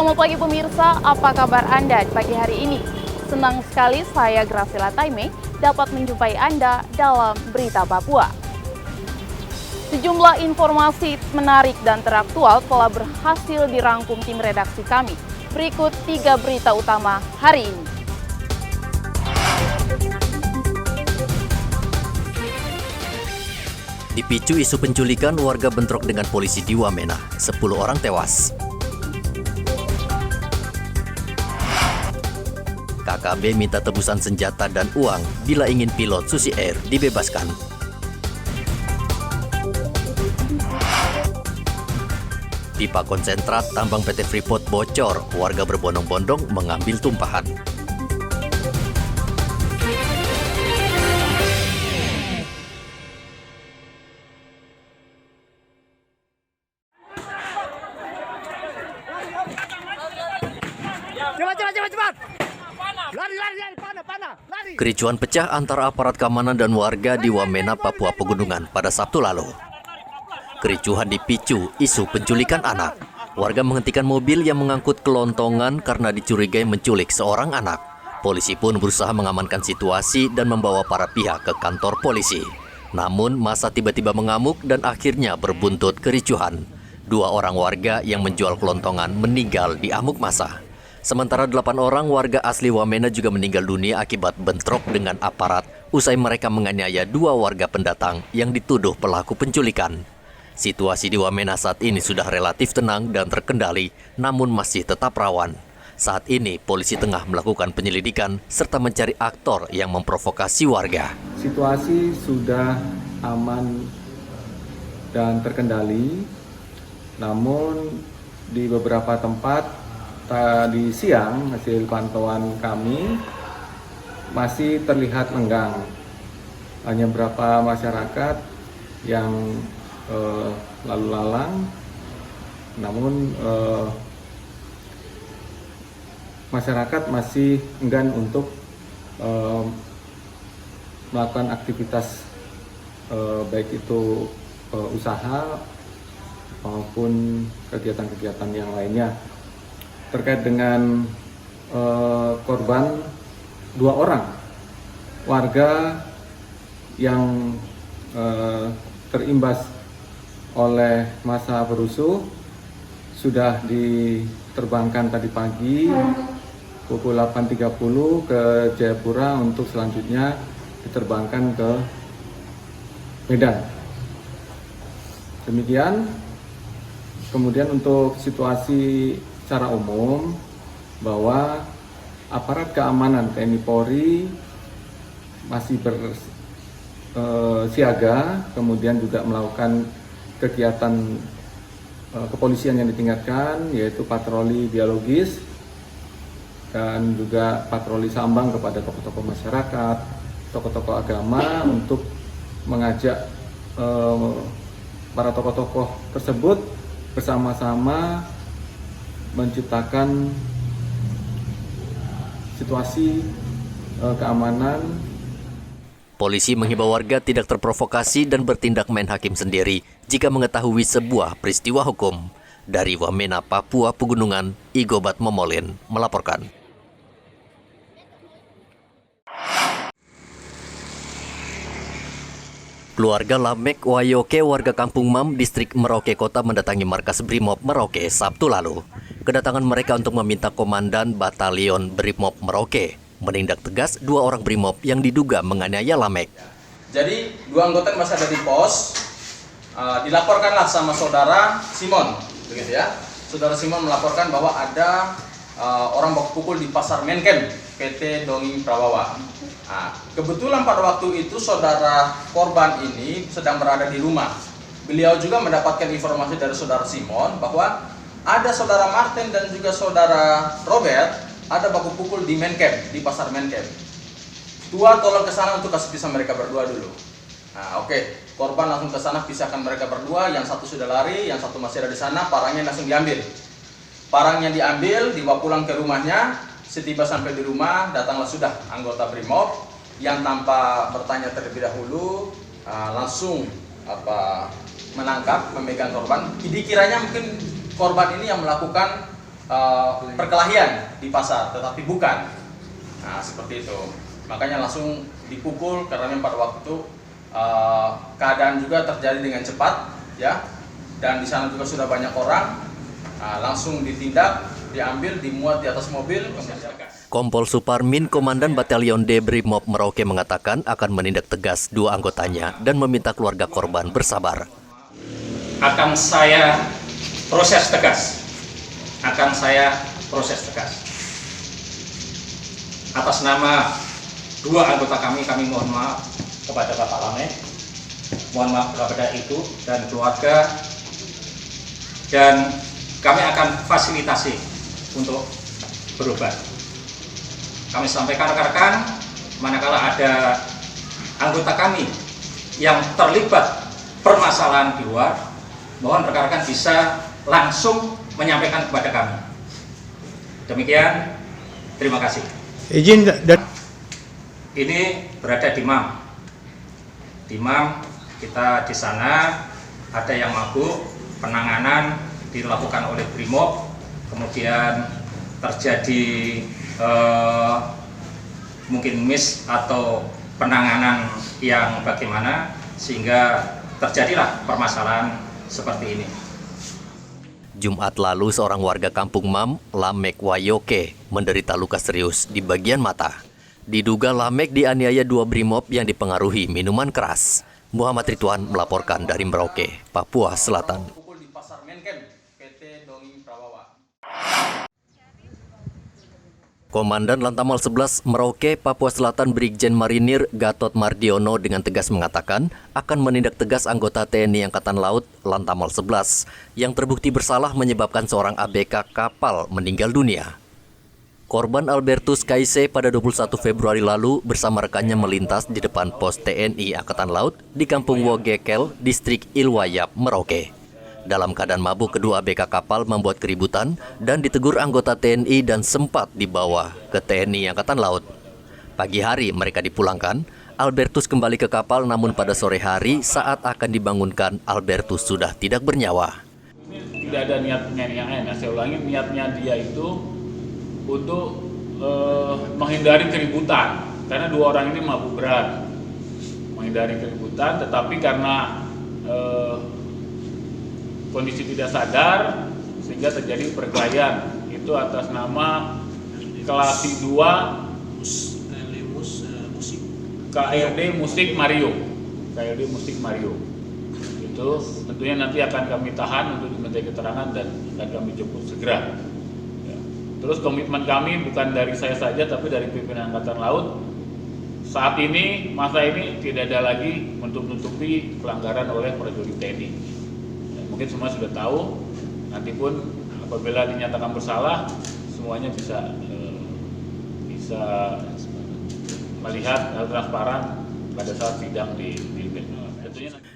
Selamat pagi pemirsa, apa kabar Anda di pagi hari ini? Senang sekali saya Graciela Taime dapat menjumpai Anda dalam Berita Papua. Sejumlah informasi menarik dan teraktual telah berhasil dirangkum tim redaksi kami. Berikut 3 berita utama hari ini. Dipicu isu penculikan, warga bentrok dengan polisi di Wamena. 10 orang tewas. KKB minta tebusan senjata dan uang bila ingin pilot Susi Air dibebaskan. Pipa konsentrat tambang PT Freeport bocor, warga berbondong-bondong mengambil tumpahan. Cepat. Lari. Kericuan pecah antara aparat keamanan dan warga di Wamena, Papua Pegunungan pada Sabtu lalu. Kericuhan dipicu isu penculikan anak. Warga menghentikan mobil yang mengangkut kelontongan karena dicurigai menculik seorang anak. Polisi pun berusaha mengamankan situasi dan membawa para pihak ke kantor polisi. Namun massa tiba-tiba mengamuk dan akhirnya berbuntut kericuhan. 2 orang warga yang menjual kelontongan meninggal di amuk massa. Sementara 8 orang warga asli Wamena juga meninggal dunia akibat bentrok dengan aparat usai mereka menganiaya 2 warga pendatang yang dituduh pelaku penculikan. Situasi di Wamena saat ini sudah relatif tenang dan terkendali, namun masih tetap rawan. Saat ini polisi tengah melakukan penyelidikan serta mencari aktor yang memprovokasi warga. Situasi sudah aman dan terkendali, namun di beberapa tempat tadi siang hasil pantauan kami masih terlihat lenggang. Hanya beberapa masyarakat yang lalu lalang, namun masyarakat masih enggan untuk melakukan aktivitas baik itu usaha maupun kegiatan-kegiatan yang lainnya. Terkait dengan korban 2 orang warga yang terimbas oleh massa perusuh sudah diterbangkan tadi pagi pukul 8.30 ke Jayapura untuk selanjutnya diterbangkan ke Medan. Demikian. Kemudian untuk situasi secara umum bahwa aparat keamanan TNI Polri masih bersiaga, kemudian juga melakukan kegiatan kepolisian yang ditingkatkan, yaitu patroli biologis dan juga patroli sambang kepada tokoh-tokoh masyarakat, tokoh-tokoh agama untuk mengajak para tokoh-tokoh tersebut bersama-sama menciptakan situasi keamanan. Polisi menghimbau warga tidak terprovokasi dan bertindak main hakim sendiri jika mengetahui sebuah peristiwa hukum. Dari Wamena, Papua Pegunungan, Igobat Momolin melaporkan. Keluarga Lamek Wayoke, warga Kampung Mam, distrik Merauke Kota mendatangi markas Brimob Merauke Sabtu lalu. Kedatangan mereka untuk meminta Komandan Batalion Brimob Merauke menindak tegas 2 orang Brimob yang diduga menganiaya Lamek. Jadi 2 anggota masih ada di pos, dilaporkanlah sama saudara Simon, begitu ya. Saudara Simon melaporkan bahwa ada orang baku pukul di pasar Menkem PT Donging Prawawa. Nah, kebetulan pada waktu itu saudara korban ini sedang berada di rumah. Beliau juga mendapatkan informasi dari saudara Simon bahwa ada saudara Martin dan juga saudara Robert ada baku pukul di Menkem, di pasar Menkem. Tua tolong ke sana untuk kasih pisah mereka berdua dulu. Nah, oke. Korban langsung ke sana pisahkan mereka berdua, yang satu sudah lari, yang satu masih ada di sana, parangnya langsung diambil. Parangnya diambil, dibawa pulang ke rumahnya. Setiba sampai di rumah, datanglah sudah anggota Brimob yang tanpa bertanya terlebih dahulu langsung menangkap, memegang korban. Dikiranya mungkin korban ini yang melakukan perkelahian di pasar, tetapi bukan. Nah, seperti itu. Makanya langsung dipukul karena memang pada waktu itu keadaan juga terjadi dengan cepat, ya. Dan di sana juga sudah banyak orang. Langsung ditindak, diambil, dimuat di atas mobil, kemudian Kompol Suparmin, Komandan Batalion D Brimob Merauke mengatakan akan menindak tegas 2 anggotanya dan meminta keluarga korban bersabar. Akan saya proses tegas. Atas nama 2 anggota kami mohon maaf kepada Bapak Lame, mohon maaf kepada Ibu dan keluarga, dan kami akan fasilitasi untuk berobat. Kami sampaikan rekan-rekan, manakala ada anggota kami yang terlibat permasalahan di luar, mohon rekan-rekan bisa langsung menyampaikan kepada kami. Demikian, terima kasih. Izin dan Ini berada di MAM. Di MAM kita di sana ada yang mabuk, penanganan dilakukan oleh Brimob, kemudian terjadi mungkin miss atau penanganan yang bagaimana sehingga terjadilah permasalahan seperti ini. Jumat lalu seorang warga kampung Mam, Lamek Wayoke, menderita luka serius di bagian mata. Diduga Lamek dianiaya 2 Brimob yang dipengaruhi minuman keras. Muhammad Ridwan melaporkan dari Merauke, Papua Selatan. pukul di pasar Menken, PT Donging Prawawa. Komandan Lantamal 11 Merauke, Papua Selatan Brigjen Marinir Gatot Mardiono dengan tegas mengatakan akan menindak tegas anggota TNI Angkatan Laut Lantamal 11 yang terbukti bersalah menyebabkan seorang ABK kapal meninggal dunia. Korban Albertus Kaise pada 21 Februari lalu bersama rekannya melintas di depan pos TNI Angkatan Laut di Kampung Wogekel, Distrik Ilwayap, Merauke. Dalam keadaan mabuk, kedua ABK kapal membuat keributan dan ditegur anggota TNI dan sempat dibawa ke TNI Angkatan Laut. Pagi hari mereka dipulangkan, Albertus kembali ke kapal namun pada sore hari saat akan dibangunkan, Albertus sudah tidak bernyawa. Ini tidak ada niatnya yang lain. Saya ulangi, niatnya dia itu untuk menghindari keributan. Karena 2 orang ini mabuk berat. Menghindari keributan, tetapi karena kondisi tidak sadar sehingga terjadi perkelahian. Itu atas nama Kelasi 2 KLD Musik Mario. KLD Musik Mario. Itu tentunya nanti akan kami tahan untuk dimintai keterangan dan kami jemput segera. Ya. Terus komitmen kami bukan dari saya saja tapi dari pimpinan Angkatan Laut. Saat ini, masa ini tidak ada lagi menutupi pelanggaran oleh prajurit TNI. Mungkin semua sudah tahu, nanti pun apabila dinyatakan bersalah, semuanya bisa melihat transparan pada saat sidang di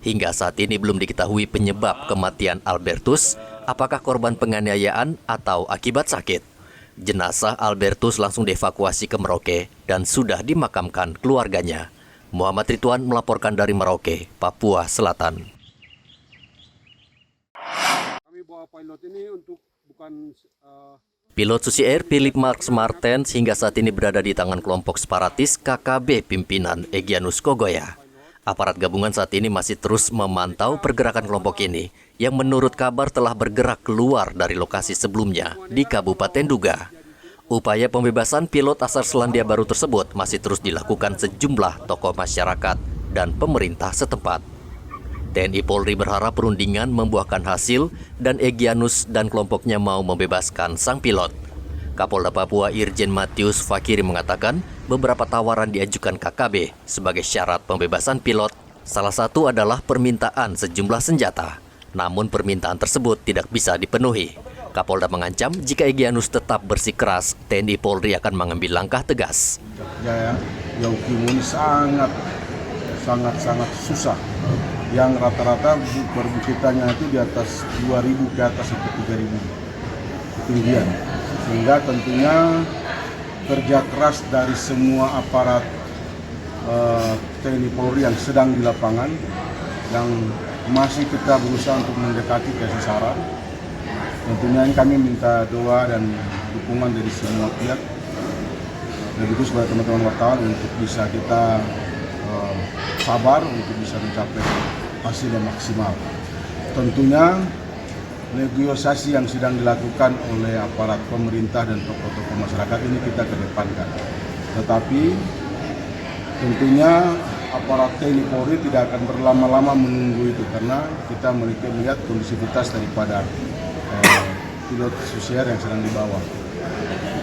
Hingga saat ini belum diketahui penyebab kematian Albertus, apakah korban penganiayaan atau akibat sakit. Jenazah Albertus langsung dievakuasi ke Merauke dan sudah dimakamkan keluarganya. Muhammad Ridwan melaporkan dari Merauke, Papua Selatan. pilot ini untuk bukan Pilot Susi Air Philip Marx Martens hingga saat ini berada di tangan kelompok separatis KKB pimpinan Egyanus Kogoya. Aparat gabungan saat ini masih terus memantau pergerakan kelompok ini yang menurut kabar telah bergerak keluar dari lokasi sebelumnya di Kabupaten Duga. Upaya pembebasan pilot asal Selandia Baru tersebut masih terus dilakukan sejumlah tokoh masyarakat dan pemerintah setempat. TNI Polri berharap perundingan membuahkan hasil dan Egyanus dan kelompoknya mau membebaskan sang pilot. Kapolda Papua Irjen Matius Fakiri mengatakan beberapa tawaran diajukan KKB sebagai syarat pembebasan pilot. Salah satu adalah permintaan sejumlah senjata. Namun permintaan tersebut tidak bisa dipenuhi. Kapolda mengancam jika Egyanus tetap bersikeras, TNI Polri akan mengambil langkah tegas. yang ini sangat susah. Yang rata-rata perbukitannya itu di atas 2.000 ke atas sampai 3.000 ketinggian. Sehingga tentunya kerja keras dari semua aparat TNI Polri yang sedang di lapangan, yang masih kita berusaha untuk mendekati ke sasaran, Tentunya kami minta doa dan dukungan dari semua pihak, dan itu sebagai teman-teman wartawan untuk bisa kita sabar untuk bisa mencapai hasil yang maksimal. Tentunya negosiasi yang sedang dilakukan oleh aparat pemerintah dan tokoh-tokoh masyarakat ini kita kedepankan. Tetapi tentunya aparat TNI Polri tidak akan berlama-lama menunggu itu, karena kita melihat kondisivitas daripada pilot Susi Air yang sedang dibawa.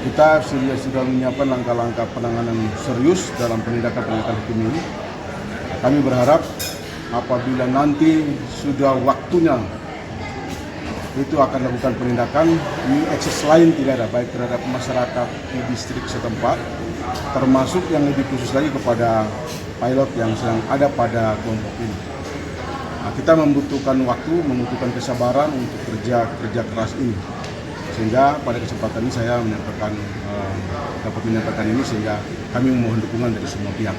Kita sudah menyiapkan langkah-langkah penanganan serius dalam penindakan hukum ini. Kami berharap apabila nanti sudah waktunya itu akan lakukan penindakan, ini ekses lain tidak ada, baik terhadap masyarakat di distrik setempat, termasuk yang lebih khusus lagi kepada pilot yang sedang ada pada kelompok ini. Nah, kita membutuhkan waktu, membutuhkan kesabaran untuk kerja keras ini. Sehingga pada kesempatan ini saya dapat menyampaikan ini, sehingga kami memohon dukungan dari semua pihak.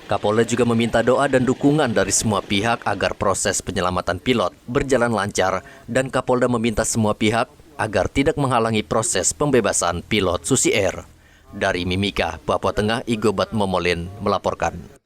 Kapolda juga meminta doa dan dukungan dari semua pihak agar proses penyelamatan pilot berjalan lancar, dan Kapolda meminta semua pihak agar tidak menghalangi proses pembebasan pilot Susi Air. Dari Mimika, Papua Tengah, Igobat Momolin melaporkan.